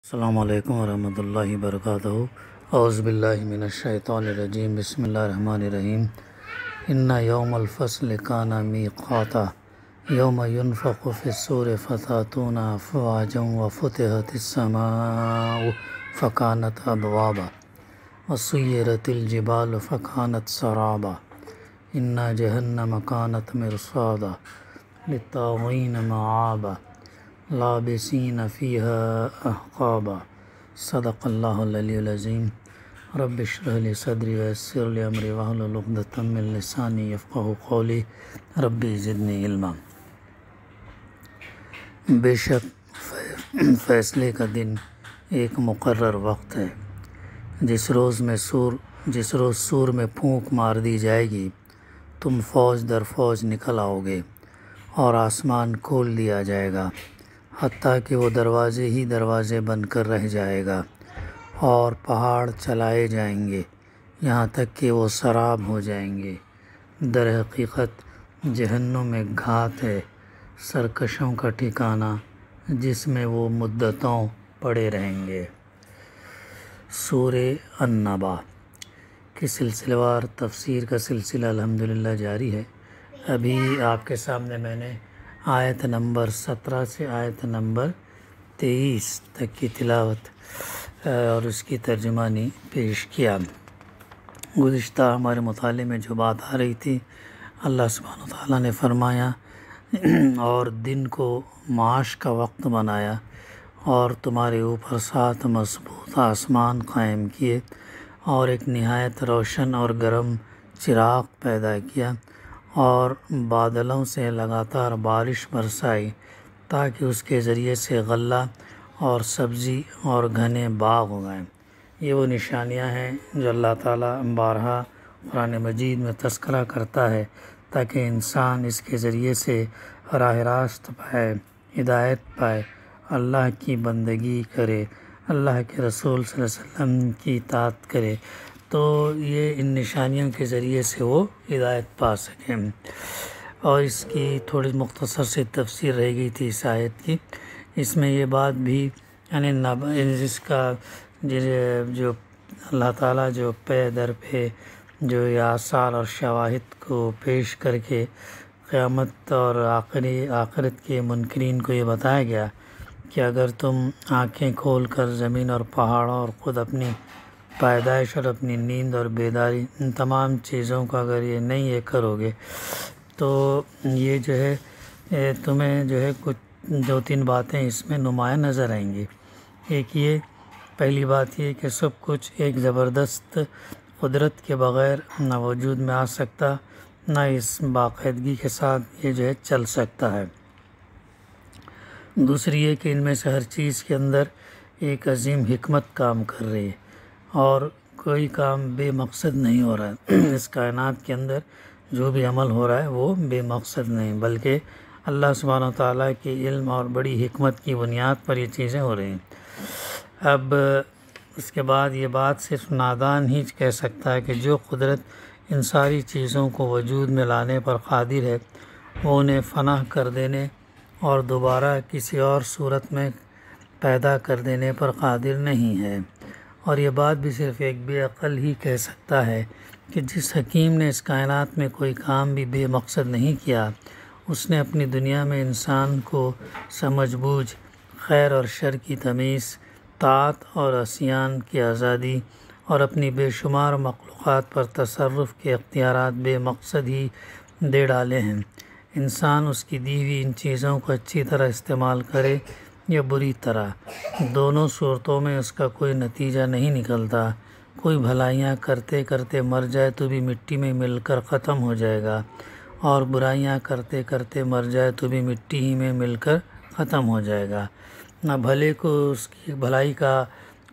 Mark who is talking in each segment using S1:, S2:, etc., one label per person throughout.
S1: السلام علیکم ورحمۃ اللہ وبرکاتہ۔ اعوذ باللہ من الشیطان الرجیم، بسم اللہ الرحمن الرحیم۔ ان یوم الفصل کان میقاتا یوم ینفخ فی الصور فتأتون افواجا وفتحت السماء فکانت ابوابا وسیرت الجبال فکانت سرابا ان جہنم کانت مرصادا للطاغین مآبا لابسین فیہا احقابا۔ صدق اللہ العلی العظیم۔ رب اشرح لی صدری ویسر لی امری واحلل عقدۃ من لسانی یفقہوا قولی رب زدنی علما۔ بے شک فیصلے کا دن ایک مقرر وقت ہے، جس روز سور میں پھونک مار دی جائے گی، تم فوج در فوج نکل آؤ گے اور آسمان کھول دیا جائے گا، حتیٰ کہ وہ دروازے ہی دروازے بن کر رہ جائے گا، اور پہاڑ چلائے جائیں گے یہاں تک کہ وہ سراب ہو جائیں گے۔ در حقیقت جہنم ایک گھات ہے، سرکشوں کا ٹھکانہ، جس میں وہ مدتوں پڑے رہیں گے۔ سورہ النبا کی سلسلہ وار تفسیر کا سلسلہ الحمدللہ جاری ہے۔ ابھی آپ کے سامنے میں نے آیت نمبر 17 سے آیت نمبر 23 تک کی تلاوت اور اس کی ترجمانی پیش کیا۔ گزشتہ ہمارے مطالعے میں جو بات آ رہی تھی، اللہ سبحانہ و تعالیٰ نے فرمایا اور دن کو معاش کا وقت بنایا اور تمہارے اوپر 7 مضبوط آسمان قائم کیے اور ایک نہایت روشن اور گرم چراغ پیدا کیا اور بادلوں سے لگاتار بارش برسائی تاکہ اس کے ذریعے سے غلہ اور سبزی اور گھنے باغ اگائیں۔ یہ وہ نشانیاں ہیں جو اللہ تعالیٰ بارہا قرآن مجید میں تذکرہ کرتا ہے تاکہ انسان اس کے ذریعے سے راہ راست پائے، ہدایت پائے، اللہ کی بندگی کرے، اللہ کے رسول صلی اللہ علیہ وسلم کی اطاعت کرے، تو یہ ان نشانیوں کے ذریعے سے وہ ہدایت پا سکیں۔ اور اس کی تھوڑی مختصر سی تفسیر رہ گئی تھی اس آیت کی۔ اس میں یہ بات بھی یعنی جس کا جو اللہ تعالیٰ جو پے در پہ جو یہ آثار اور شواہد کو پیش کر کے قیامت اور آخرت کے منکرین کو یہ بتایا گیا کہ اگر تم آنکھیں کھول کر زمین اور پہاڑوں اور خود اپنی پیدائش اور اپنی نیند اور بیداری، ان تمام چیزوں کا اگر یہ نہیں یہ کرو گے تو یہ جو ہے تمہیں جو ہے کچھ 2-3 باتیں اس میں نمایاں نظر آئیں گی۔ ایک یہ پہلی بات یہ کہ سب کچھ ایک زبردست قدرت کے بغیر نہ وجود میں آ سکتا، نہ اس باقاعدگی کے ساتھ یہ جو ہے چل سکتا ہے۔ دوسری یہ کہ ان میں سے ہر چیز کے اندر ایک عظیم حکمت کام کر رہی ہے اور کوئی کام بے مقصد نہیں ہو رہا ہے۔ اس کائنات کے اندر جو بھی عمل ہو رہا ہے وہ بے مقصد نہیں، بلکہ اللہ سبحانہ وتعالیٰ کے علم اور بڑی حکمت کی بنیاد پر یہ چیزیں ہو رہی ہیں۔ اب اس کے بعد یہ بات صرف نادان ہی کہہ سکتا ہے کہ جو قدرت ان ساری چیزوں کو وجود میں لانے پر قادر ہے، وہ انہیں فنا کر دینے اور دوبارہ کسی اور صورت میں پیدا کر دینے پر قادر نہیں ہے۔ اور یہ بات بھی صرف ایک بے عقل ہی کہہ سکتا ہے کہ جس حکیم نے اس کائنات میں کوئی کام بھی بے مقصد نہیں کیا، اس نے اپنی دنیا میں انسان کو سمجھ بوجھ، خیر اور شر کی تمیز، طاعت اور عصیان کی آزادی اور اپنی بے شمار مخلوقات پر تصرف کے اختیارات بے مقصد ہی دے ڈالے ہیں۔ انسان اس کی دی ہوئی ان چیزوں کو اچھی طرح استعمال کرے یا بری طرح، دونوں صورتوں میں اس کا کوئی نتیجہ نہیں نکلتا۔ کوئی بھلائیاں کرتے کرتے مر جائے تو بھی مٹی میں مل کر ختم ہو جائے گا، اور برائیاں کرتے کرتے مر جائے تو بھی مٹی ہی میں مل کر ختم ہو جائے گا۔ نہ بھلے کو اس کی بھلائی کا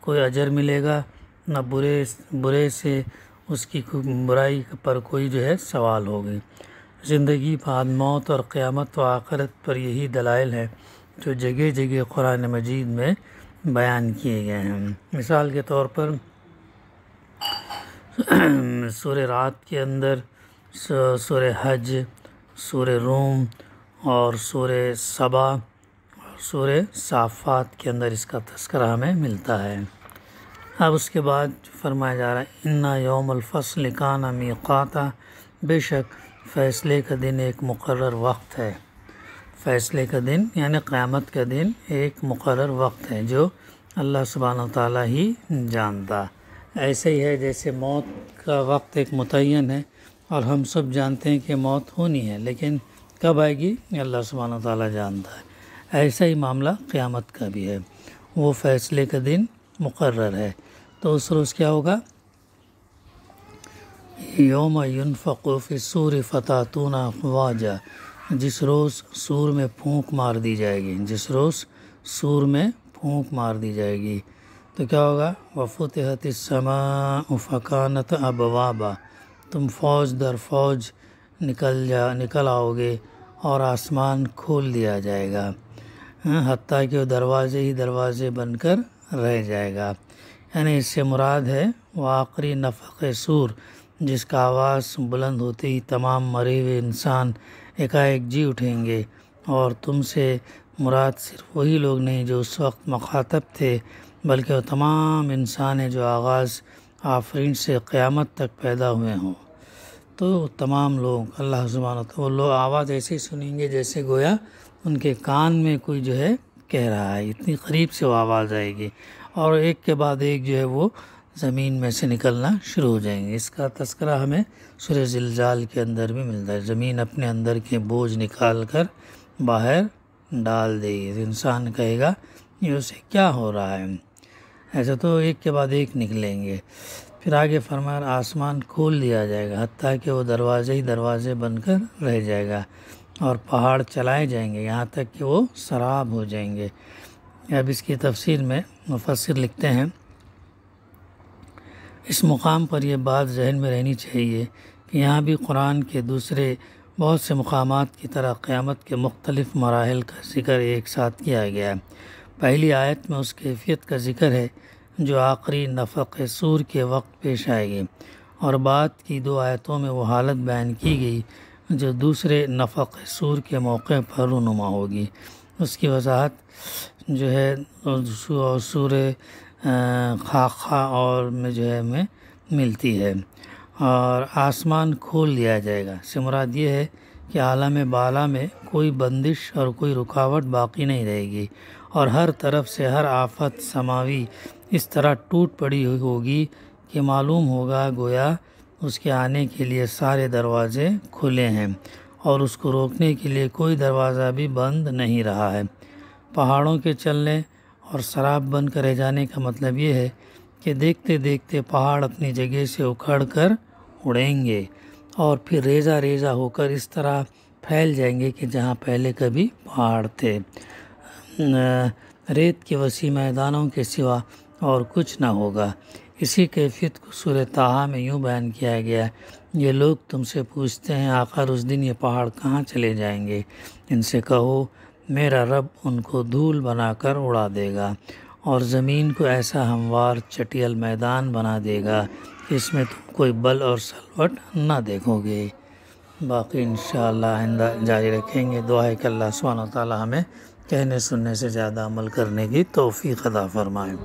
S1: کوئی اجر ملے گا، نہ برے سے اس کی برائی پر کوئی جو ہے سوال ہوگی۔ زندگی بعد موت اور قیامت و آخرت پر یہی دلائل ہے جو جگہ جگہ قرآن مجید میں بیان کیے گئے ہیں۔ مثال کے طور پر سورہ رعد کے اندر، سورہ حج، سورہ روم اور سورہ سبا اور سورہ صافات کے اندر اس کا تذکرہ ہمیں ملتا ہے۔ اب اس کے بعد فرمایا جا رہا ہے اِنَّ یوم الفصل کان میقاتا، بے شک فیصلے کا دن ایک مقرر وقت ہے۔ فیصلے کا دن یعنی قیامت کا دن ایک مقرر وقت ہے جو اللہ سبحانہ وتعالیٰ ہی جانتا۔ ایسے ہی ہے جیسے موت کا وقت ایک متعین ہے اور ہم سب جانتے ہیں کہ موت ہونی ہے، لیکن کب آئے گی اللہ سبحانہ وتعالیٰ جانتا ہے۔ ایسا ہی معاملہ قیامت کا بھی ہے، وہ فیصلے کا دن مقرر ہے۔ تو اس روز کیا ہوگا؟ یوم ینفخ فی الصور فتأتون افواجا، جس روز سور میں پھونک مار دی جائے گی، جس روز سور میں پھونک مار دی جائے گی تو کیا ہوگا؟ وفتحت السماء فکانت ابوابا، تم فوج در فوج نکل آؤ گے اور آسمان کھول دیا جائے گا، حتیٰ کہ وہ دروازے ہی دروازے بن کر رہ جائے گا۔ یعنی اس سے مراد ہے وہ آخری نفخ سور، جس کا آواز بلند ہوتے ہی تمام مرے ہوئے انسان ایک جی اٹھیں گے، اور تم سے مراد صرف وہی لوگ نہیں جو اس وقت مخاطب تھے، بلکہ وہ تمام انسان ہیں جو آغاز آفرین سے قیامت تک پیدا ہوئے ہوں۔ تو تمام لوگ اللہ سبحانہ وتعالیٰ، وہ لوگ آواز ایسے سنیں گے جیسے گویا ان کے کان میں کوئی جو ہے کہہ رہا ہے، اتنی قریب سے وہ آواز آئے گی، اور ایک کے بعد ایک جو ہے وہ زمین میں سے نکلنا شروع ہو جائیں گے۔ اس کا تذکرہ ہمیں سورہ زلزال کے اندر بھی ملتا ہے، زمین اپنے اندر کے بوجھ نکال کر باہر ڈال دے گی، انسان کہے گا یہ اسے کیا ہو رہا ہے، ایسا تو ایک کے بعد ایک نکلیں گے۔ پھر آگے فرمایا آسمان کھول دیا جائے گا، حتیٰ کہ وہ دروازے ہی دروازے بن کر رہ جائے گا، اور پہاڑ چلائے جائیں گے یہاں تک کہ وہ سراب ہو جائیں گے۔ اب اس کی تفسیر میں مفسر لکھتے ہیں اس مقام پر یہ بات ذہن میں رہنی چاہیے کہ یہاں بھی قرآن کے دوسرے بہت سے مقامات کی طرح قیامت کے مختلف مراحل کا ذکر ایک ساتھ کیا گیا ہے۔ پہلی آیت میں اس کیفیت کا ذکر ہے جو آخری نفخ سور کے وقت پیش آئے گی، اور بعد کی دو آیتوں میں وہ حالت بیان کی گئی جو دوسرے نفخ سور کے موقع پر رونما ہوگی۔ اس کی وضاحت جو ہے سورہ خاقہ اور میں جو ہے ہمیں ملتی ہے۔ اور آسمان کھول دیا جائے گا سے مراد یہ ہے کہ عالم بالا میں کوئی بندش اور کوئی رکاوٹ باقی نہیں رہے گی، اور ہر طرف سے ہر آفت سماوی اس طرح ٹوٹ پڑی ہوگی کہ معلوم ہوگا گویا اس کے آنے کے لیے سارے دروازے کھلے ہیں، اور اس کو روکنے کے لیے کوئی دروازہ بھی بند نہیں رہا ہے۔ پہاڑوں کے چلنے اور سراب بن کر رہ جانے کا مطلب یہ ہے کہ دیکھتے دیکھتے پہاڑ اپنی جگہ سے اکھڑ کر اڑیں گے، اور پھر ریزہ ریزہ ہو کر اس طرح پھیل جائیں گے کہ جہاں پہلے کبھی پہاڑ تھے، ریت کے وسیع میدانوں کے سوا اور کچھ نہ ہوگا۔ اسی کیفیت کو سورہ طٰہٰ میں یوں بیان کیا گیا ہے یہ لوگ تم سے پوچھتے ہیں آخر اس دن یہ پہاڑ کہاں چلے جائیں گے؟ ان سے کہو میرا رب ان کو دھول بنا کر اڑا دے گا، اور زمین کو ایسا ہموار چٹیل میدان بنا دے گا کہ اس میں تم کوئی بل اور سلوٹ نہ دیکھو گے۔ باقی انشاءاللہ آئندہ جاری رکھیں گے۔ دعا ہے کہ اللہ سبحانہ وتعالی ہمیں کہنے سننے سے زیادہ عمل کرنے کی توفیق عطا فرمائے۔